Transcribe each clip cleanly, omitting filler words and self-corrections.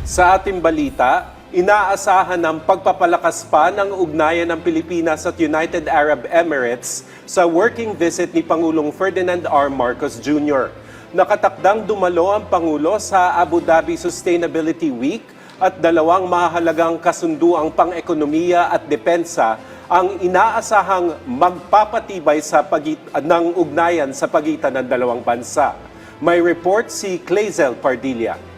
Sa ating balita, inaasahan ang pagpapalakas pa ng ugnayan ng Pilipinas at United Arab Emirates sa working visit ni Pangulong Ferdinand R. Marcos Jr. Nakatakdang dumalo ang Pangulo sa Abu Dhabi Sustainability Week at dalawang mahalagang kasunduang pang-ekonomiya at depensa ang inaasahang magpapatibay ng ugnayan sa pagitan ng dalawang bansa. May report si Clazel Pardilla.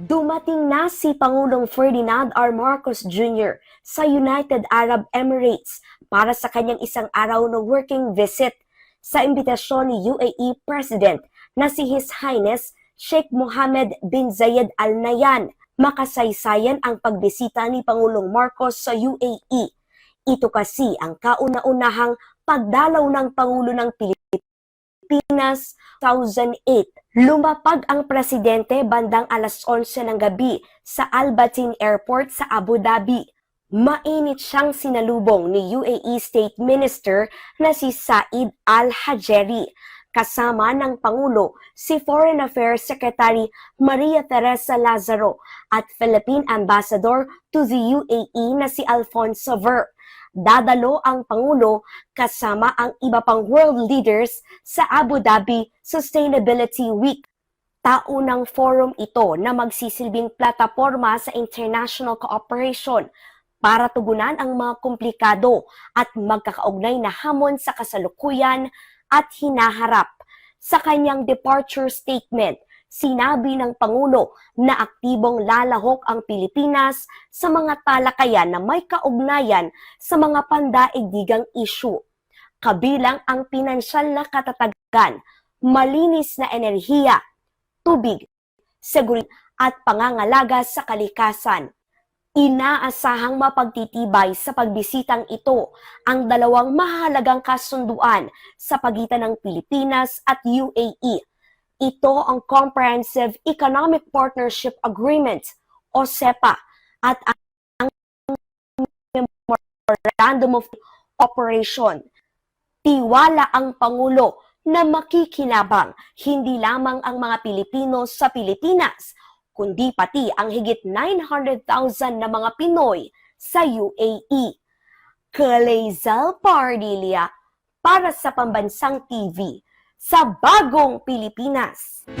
Dumating na si Pangulong Ferdinand R. Marcos Jr. sa United Arab Emirates para sa kanyang isang araw na working visit sa imbitasyon ni UAE President na si His Highness Sheikh Mohammed bin Zayed Al Nahyan. Makasaysayan ang pagbisita ni Pangulong Marcos sa UAE. Ito kasi ang kauna-unahang pagdalaw ng Pangulo ng Pilipinas 2008. Lumapag ang presidente bandang alas 11 ng gabi sa Al Bateen Airport sa Abu Dhabi. Mainit siyang sinalubong ni UAE State Minister na si Said Al Hajeri. Kasama ng Pangulo si Foreign Affairs Secretary Maria Teresa Lazaro at Philippine Ambassador to the UAE na si Alfonso Ver. Dadalo ang Pangulo kasama ang iba pang world leaders sa Abu Dhabi Sustainability Week. Taunang forum ito na magsisilbing plataporma sa international cooperation para tugunan ang mga komplikado at magkakaugnay na hamon sa kasalukuyan at hinaharap. Sa kanyang departure statement, sinabi ng Pangulo na aktibong lalahok ang Pilipinas sa mga talakayan na may kaugnayan sa mga pandaigdigang isyu. Kabilang ang pinansyal na katatagan, malinis na enerhiya, tubig, seguridad at pangangalaga sa kalikasan. Inaasahang mapagtitibay sa pagbisitang ito ang dalawang mahalagang kasunduan sa pagitan ng Pilipinas at UAE. Ito ang Comprehensive Economic Partnership Agreement o CEPA at ang Memorandum of Operation. Tiwala ang Pangulo na makikinabang hindi lamang ang mga Pilipino sa Pilipinas, kundi pati ang higit 900,000 na mga Pinoy sa UAE. Clazel Pardilla para sa Pambansang TV sa Bagong Pilipinas.